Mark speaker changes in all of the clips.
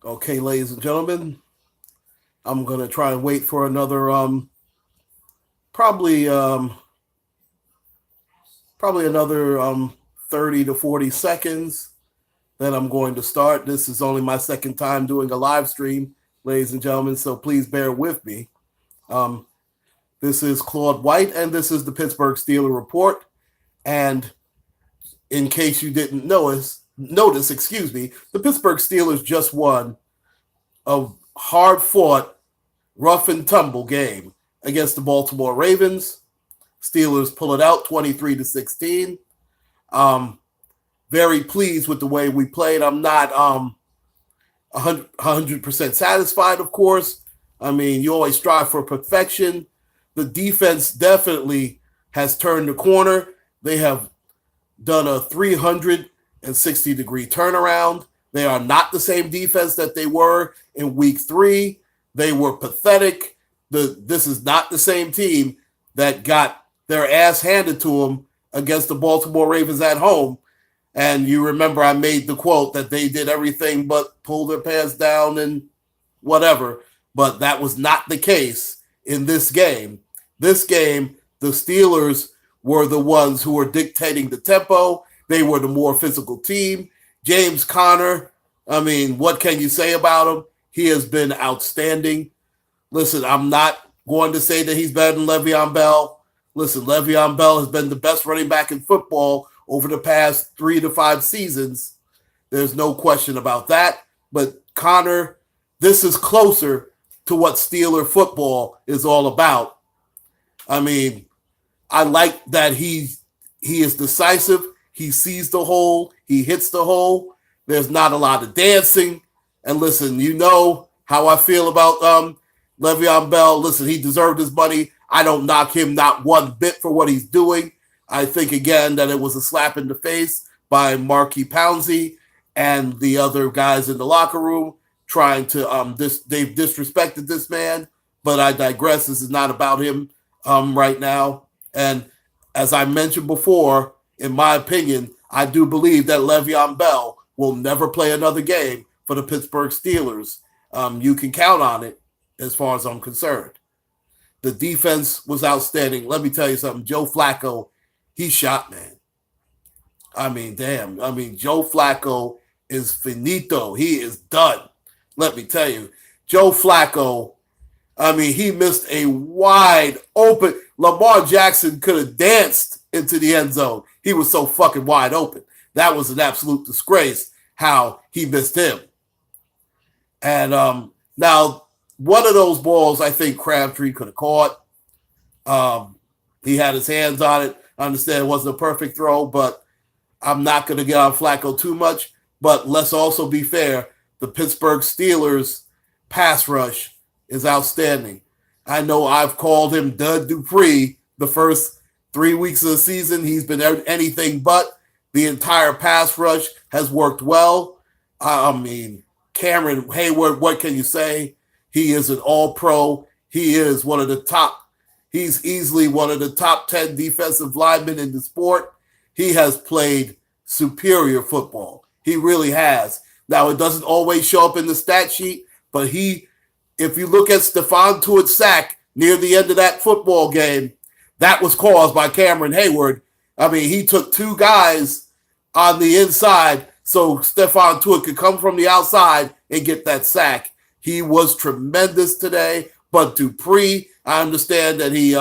Speaker 1: Okay, ladies and gentlemen, I'm gonna try and wait for another probably probably another 30 to 40 seconds. Then I'm going to start. This is only my second time doing a live stream, ladies and gentlemen, so please bear with me. Um, this is Claude White, and this is the Pittsburgh Steelers Report. And in case you didn't notice, the Pittsburgh Steelers just won a hard-fought, rough-and-tumble game against the Baltimore Ravens. Steelers pull it out 23-16. Very pleased with the way we played. I'm not 100% satisfied, of course. I mean, you always strive for perfection. The defense definitely has turned the corner. They have done a 360-degree turnaround. They are not the same defense that they were in week 3. They were pathetic. This is not the same team that got their ass handed to them against the Baltimore Ravens at home. And you remember I made the quote that they did everything but pull their pants down and whatever. But that was not the case in this game. This game, the Steelers were the ones who were dictating the tempo. They were the more physical team. James Conner, I mean, what can you say about him? He has been outstanding. Listen, I'm not going to say that he's better than Le'Veon Bell. Listen, Le'Veon Bell has been the best running back in football over the past 3 to 5 seasons. There's no question about that. But Conner, this is closer to what Steeler football is all about. I mean, I like that he is decisive. He sees the hole. He hits the hole. There's not a lot of dancing. And listen, you know how I feel about Le'Veon Bell. Listen, he deserved his money. I don't knock him not one bit for what he's doing. I think, again, that it was a slap in the face by Marky Pouncey and the other guys in the locker room trying to they've disrespected this man. But I digress. This is not about him right now. And as I mentioned before, in my opinion, I do believe that Le'Veon Bell will never play another game for the Pittsburgh Steelers. You can count on it as far as I'm concerned. The defense was outstanding. Let me tell you something. Joe Flacco, he shot, man. I mean, damn. I mean, Joe Flacco is finito. He is done. Let me tell you. Joe Flacco, I mean, he missed a wide open. Lamar Jackson could have danced into the end zone. He was so fucking wide open. That was an absolute disgrace how he missed him. And now, one of those balls, I think Crabtree could have caught. He had his hands on it. I understand it wasn't a perfect throw, but I'm not going to get on Flacco too much. But let's also be fair. The Pittsburgh Steelers pass rush is outstanding. I know I've called him Dud Dupree the first 3 weeks of the season. He's been anything but. The entire pass rush has worked well. I mean, Cameron Heyward, what can you say? He is an all-pro. He is one of the top. He's easily one of the top 10 defensive linemen in the sport. He has played superior football. He really has. Now, it doesn't always show up in the stat sheet, but if you look at Stephon Tuitt's sack near the end of that football game, that was caused by Cameron Heyward. I mean, he took 2 guys on the inside so Stephon Tuitt could come from the outside and get that sack. He was tremendous today, but Dupree, I understand that he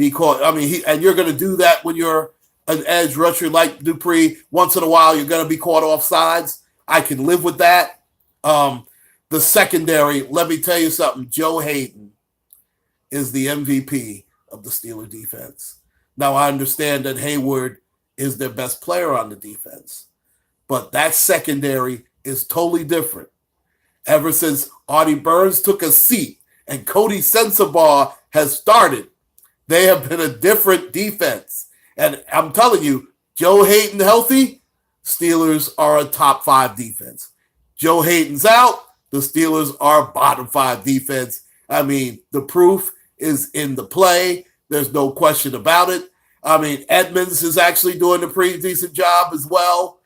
Speaker 1: caught. I mean, and you're going to do that when you're an edge rusher like Dupree. Once in a while, you're going to be caught off sides. I can live with that. The secondary, let me tell you something. Joe Hayden is the MVP of the Steeler defense. Now, I understand that Heyward is their best player on the defense, but that secondary is totally different. Ever since Artie Burns took a seat and Cody Sensabaugh has started, they have been a different defense. And I'm telling you, Joe Hayden healthy, Steelers are a top 5 defense. Joe Hayden's out, the Steelers are bottom 5 defense. I mean, the proof is in the play. There's no question about it. I mean, Edmonds is actually doing a pretty decent job as well.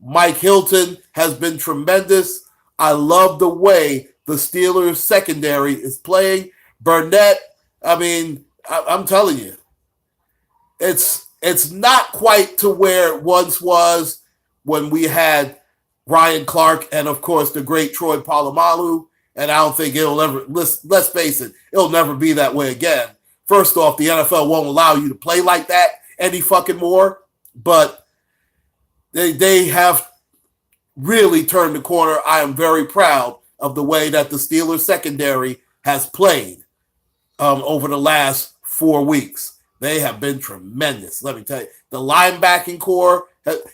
Speaker 1: Mike Hilton has been tremendous. I love the way the Steelers secondary is playing. Burnett, I mean, I'm telling you, it's not quite to where it once was when we had Ryan Clark and, of course, the great Troy Polamalu. And I don't think it'll ever, let's face it, it'll never be that way again. First off, the NFL won't allow you to play like that any fucking more. But they have really turned the corner. I am very proud of the way that the Steelers secondary has played over the last 4 weeks. They have been tremendous. Let me tell you, the linebacking core,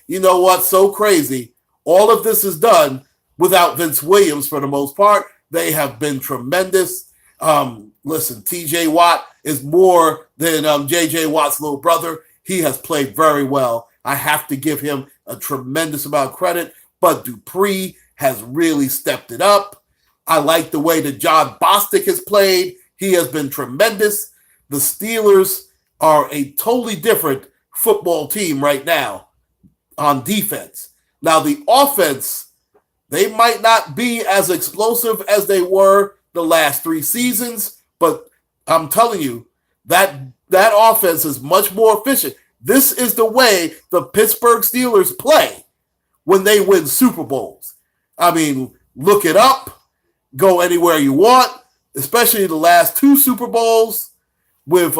Speaker 1: you know what's so crazy? All of this is done without Vince Williams for the most part. They have been tremendous. Listen, TJ Watt is more than JJ Watt's little brother. He has played very well. I have to give him a tremendous amount of credit. But Dupree has really stepped it up. I like the way that John Bostic has played. He has been tremendous. The Steelers are a totally different football team right now on defense. Now, the offense, they might not be as explosive as they were the last 3 seasons, but I'm telling you, that offense is much more efficient. This is the way the Pittsburgh Steelers play when they win Super Bowls. I mean, look it up, go anywhere you want, especially the last 2 Super Bowls with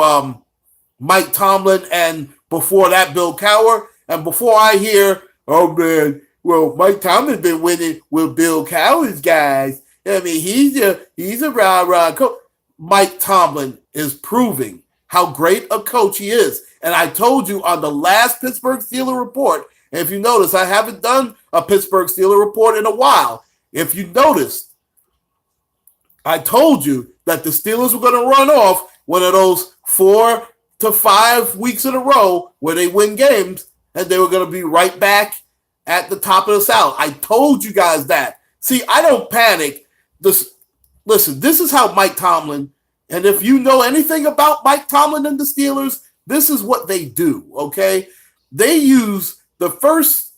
Speaker 1: Mike Tomlin and before that, Bill Cowher. And before I hear, oh man, well, Mike Tomlin's been winning with Bill Cowher's guys. I mean, he's a rah-rah coach. Mike Tomlin is proving how great a coach he is. And I told you on the last Pittsburgh Steelers report, and if you notice, I haven't done a Pittsburgh Steelers report in a while. If you noticed, I told you that the Steelers were going to run off one of those 4 to 5 weeks in a row where they win games, and they were going to be right back at the top of the South. I told you guys that. See, I don't panic. Listen, this is how Mike Tomlin, and if you know anything about Mike Tomlin and the Steelers, this is what they do, okay? They use the first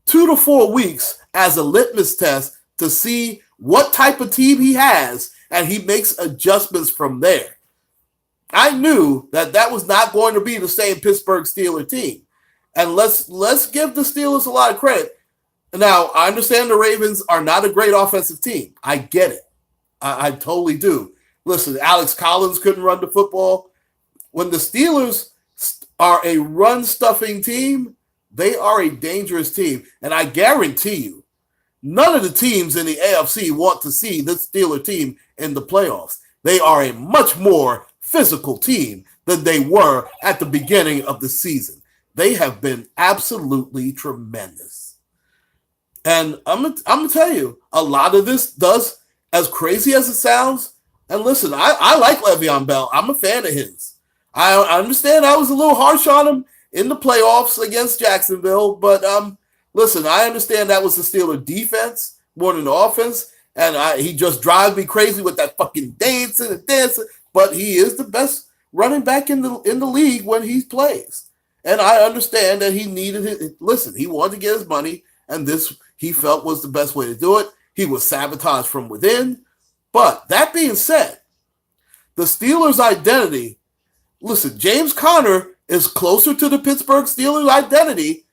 Speaker 1: 2 to 4 weeks as a litmus test to see what type of team he has, and he makes adjustments from there. I knew that was not going to be the same Pittsburgh Steelers team. And let's give the Steelers a lot of credit. Now, I understand the Ravens are not a great offensive team. I get it. I totally do. Listen, Alex Collins couldn't run the football. When the Steelers are a run-stuffing team, they are a dangerous team. And I guarantee you, none of the teams in the AFC want to see this Steelers team in the playoffs. They are a much more physical team than they were at the beginning of the season. They have been absolutely tremendous. And I'm gonna tell you, a lot of this does, as crazy as it sounds, and listen, I like Le'Veon Bell. I'm a fan of his. I understand I was a little harsh on him in the playoffs against Jacksonville, but listen, I understand that was the Steelers defense more than the offense, and he just drives me crazy with that fucking dancing, but he is the best running back in the league when he plays. And I understand that he needed it. Listen, he wanted to get his money, and this he felt was the best way to do it. He was sabotaged from within. But that being said, the Steelers' identity, listen, James Conner is closer to the Pittsburgh Steelers' identity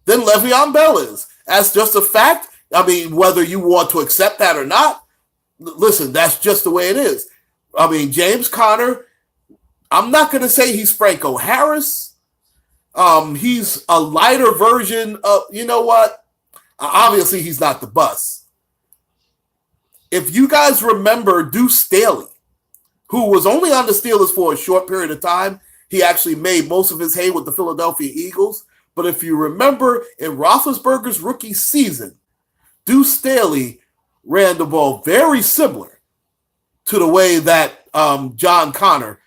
Speaker 1: than Le'Veon Bell is. That's just a fact. I mean, whether you want to accept that or not, listen, that's just the way it is. I mean, James Conner, I'm not going to say he's Franco Harris. He's a lighter version of, you know what? Obviously, he's not the bus. If you guys remember Deuce Staley, who was only on the Steelers for a short period of time, he actually made most of his hay with the Philadelphia Eagles. But if you remember, in Roethlisberger's rookie season, Deuce Staley ran the ball very similar to the way that John Conner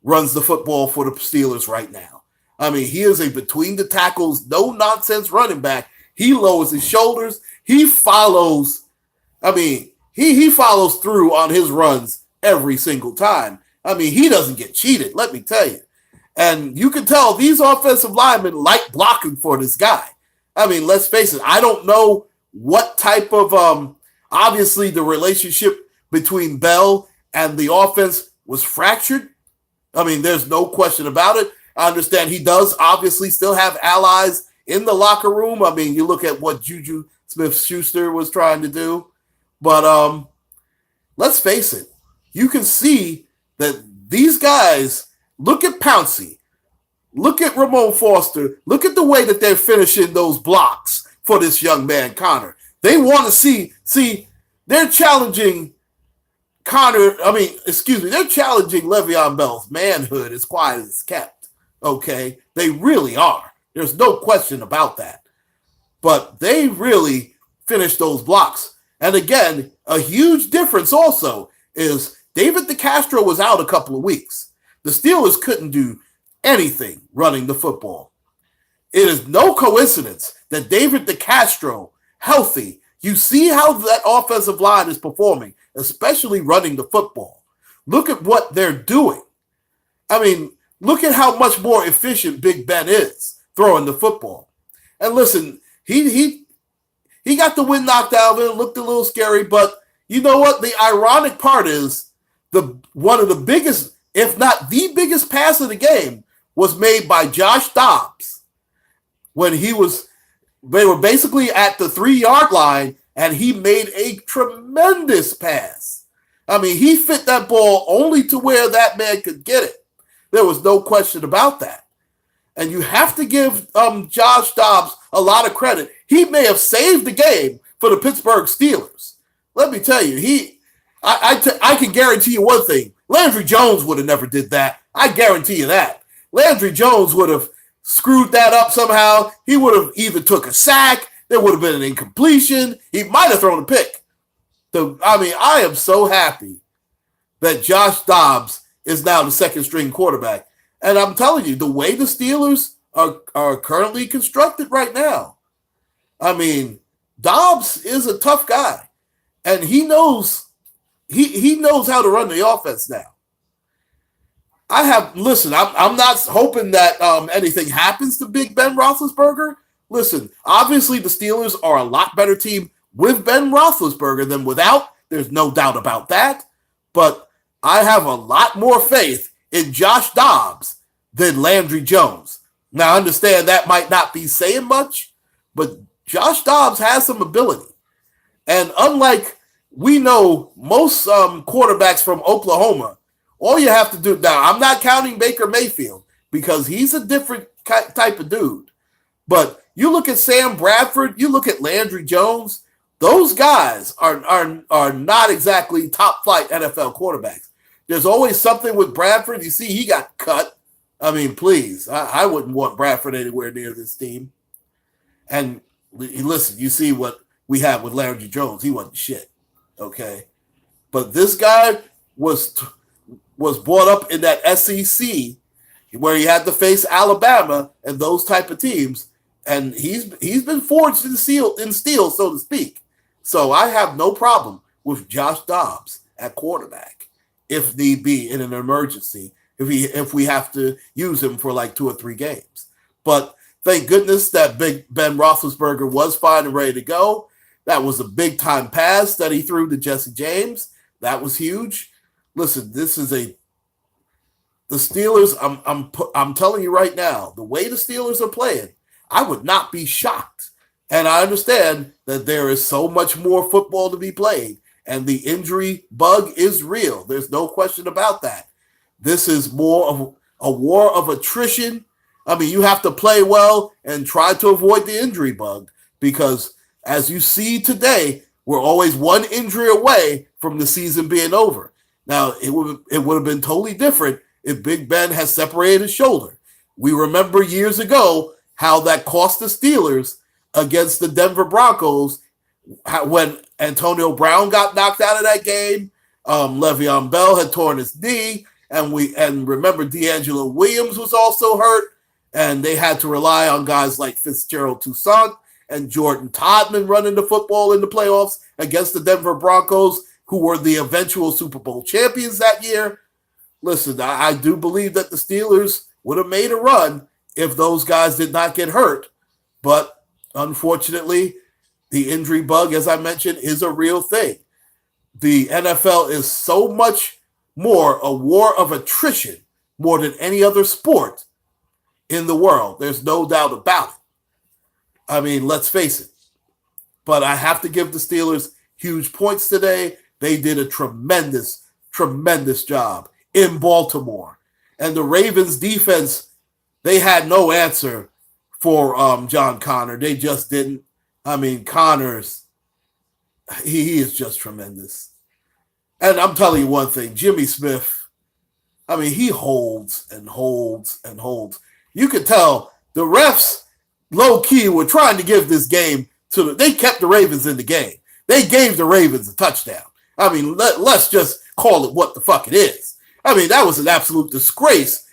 Speaker 1: runs the football for the Steelers right now. I mean, he is a between-the-tackles, no-nonsense running back. He lowers his shoulders. He follows, I mean, he follows through on his runs every single time. I mean, he doesn't get cheated, let me tell you. And you can tell these offensive linemen like blocking for this guy. I mean, let's face it, I don't know what type of Obviously, the relationship between Bell and the offense was fractured. I mean, there's no question about it. I understand he does obviously still have allies in the locker room. I mean, you look at what Juju Smith-Schuster was trying to do. But let's face it. You can see that these guys, look at Pouncey, look at Ramon Foster, look at the way that they're finishing those blocks for this young man, Connor. They want to see, they're challenging they're challenging Le'Veon Bell's manhood as quiet as it's kept. Okay? They really are. There's no question about that. But they really finished those blocks. And again, a huge difference also is David DeCastro was out a couple of weeks. The Steelers couldn't do anything running the football. It is no coincidence that David DeCastro, healthy, you see how that offensive line is performing, especially running the football. Look at what they're doing. I mean, look at how much more efficient Big Ben is throwing the football. And listen, he got the wind knocked out of it. It looked a little scary, but you know what? The ironic part is one of the biggest, if not the biggest pass of the game was made by Josh Dobbs when they were basically at the 3-yard line, and he made a tremendous pass. I mean, he fit that ball only to where that man could get it. There was no question about that. And you have to give Josh Dobbs a lot of credit. He may have saved the game for the Pittsburgh Steelers. Let me tell you, I can guarantee you one thing. Landry Jones would have never did that. I guarantee you that. Landry Jones would have screwed that up somehow. He would have either took a sack, there would have been an incompletion, he might have thrown a pick. I am so happy that Josh Dobbs is now the second-string quarterback. And I'm telling you, the way the Steelers are currently constructed right now, I mean, Dobbs is a tough guy, and he knows how to run the offense now. I'm not hoping that anything happens to Big Ben Roethlisberger. Listen, obviously the Steelers are a lot better team with Ben Roethlisberger than without. There's no doubt about that. But I have a lot more faith in Josh Dobbs than Landry Jones. Now, I understand that might not be saying much, but Josh Dobbs has some ability. And unlike we know most quarterbacks from Oklahoma, all you have to do now, I'm not counting Baker Mayfield because he's a different type of dude. But you look at Sam Bradford, you look at Landry Jones, those guys are not exactly top flight NFL quarterbacks. There's always something with Bradford. You see, he got cut. I mean, please, I wouldn't want Bradford anywhere near this team. And listen, you see what we have with Landry Jones. He wasn't shit, okay? But this guy was brought up in that SEC where he had to face Alabama and those type of teams, and he's been forged in steel, so to speak. So I have no problem with Josh Dobbs at quarterback, if need be, in an emergency, if we have to use him for like 2 or 3 games. But thank goodness that Big Ben Roethlisberger was fine and ready to go. That was a big-time pass that he threw to Jesse James. That was huge. Listen, the Steelers, I'm telling you right now, the way the Steelers are playing, I would not be shocked. And I understand that there is so much more football to be played, and the injury bug is real. There's no question about that. This is more of a war of attrition. I mean, you have to play well and try to avoid the injury bug because, as you see today, we're always one injury away from the season being over. Now, it would have been totally different if Big Ben has separated his shoulder. We remember years ago how that cost the Steelers against the Denver Broncos when Antonio Brown got knocked out of that game. Le'Veon Bell had torn his knee, and remember D'Angelo Williams was also hurt, and they had to rely on guys like Fitzgerald Toussaint and Jordan Todman running the football in the playoffs against the Denver Broncos, who were the eventual Super Bowl champions that year. Listen, I do believe that the Steelers would have made a run if those guys did not get hurt. But unfortunately, The injury bug, as I mentioned, is a real thing. The NFL is so much more a war of attrition more than any other sport in the world. There's no doubt about it. I mean, let's face it. But I have to give the Steelers huge points today. They did a tremendous, tremendous job in Baltimore. And the Ravens defense, they had no answer for John Connor. They just didn't. I mean, Connors, he is just tremendous. And I'm telling you one thing, Jimmy Smith, I mean, he holds and holds and holds. You could tell the refs, low-key, were trying to give this game to they kept the Ravens in the game. They gave the Ravens a touchdown. I mean, let's just call it what the fuck it is. I mean, that was an absolute disgrace,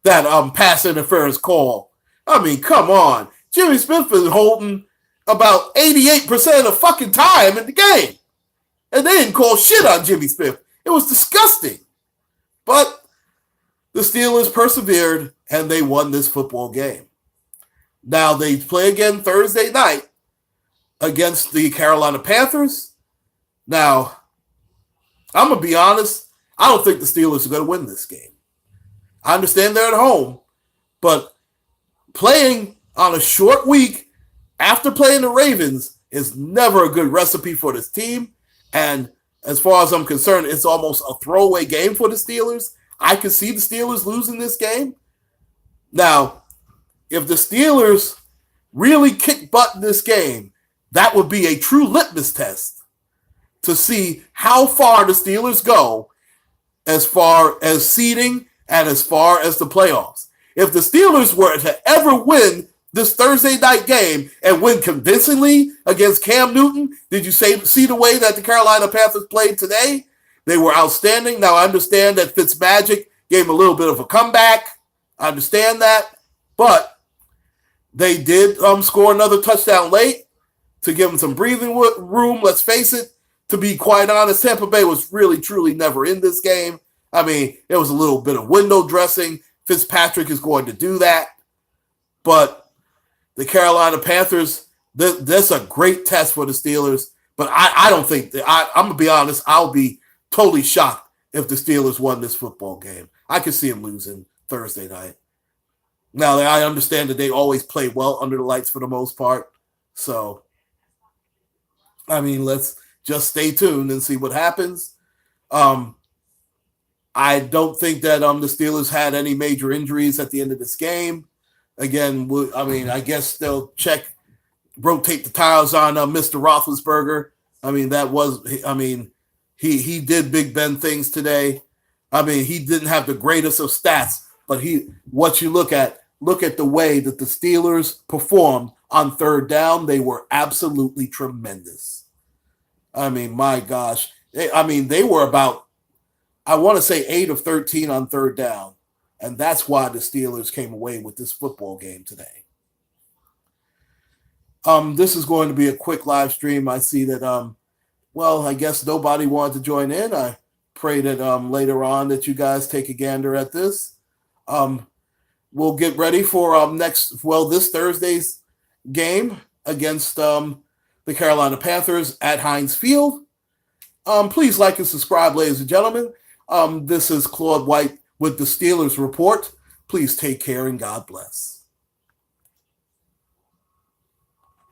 Speaker 1: that pass interference call. I mean, come on. Jimmy Smith is holding about 88% of fucking time in the game. And they didn't call shit on Jimmy Smith. It was disgusting. But the Steelers persevered, and they won this football game. Now, they play again Thursday night against the Carolina Panthers. Now, I'm going to be honest. I don't think the Steelers are going to win this game. I understand they're at home, but playing on a short week after playing the Ravens is never a good recipe for this team. And as far as I'm concerned, it's almost a throwaway game for the Steelers. I could see the Steelers losing this game. Now, if the Steelers really kick butt in this game, that would be a true litmus test to see how far the Steelers go as far as seeding and as far as the playoffs. If the Steelers were to ever win this Thursday night game and win convincingly against Cam Newton, did you see the way that the Carolina Panthers played today? They were outstanding. Now, I understand that Fitzmagic gave him a little bit of a comeback. I understand that. But they did score another touchdown late to give them some breathing room. Let's face it. To be quite honest, Tampa Bay was really, truly never in this game. I mean, there was a little bit of window dressing. Fitzpatrick is going to do that. But the Carolina Panthers, that's a great test for the Steelers. But I don't think that I'm going to be honest. I'll be totally shocked if the Steelers won this football game. I could see them losing Thursday night. Now, I understand that they always play well under the lights for the most part. So, I mean, let's just stay tuned and see what happens. I don't think that the Steelers had any major injuries at the end of this game. Again, I mean, I guess they'll rotate the tires on Mr. Roethlisberger. I mean, he did Big Ben things today. I mean, he didn't have the greatest of stats, but what you look at the way that the Steelers performed on third down. They were absolutely tremendous. I mean, my gosh. They were about, I want to say 8 of 13 on third down. And that's why the Steelers came away with this football game today. This is going to be a quick live stream. I see that, I guess nobody wanted to join in. I pray that later on that you guys take a gander at this. We'll get ready for this Thursday's game against the Carolina Panthers at Heinz Field. Please like and subscribe, ladies and gentlemen. This is Claude White with the Steelers Report. Please take care and God bless.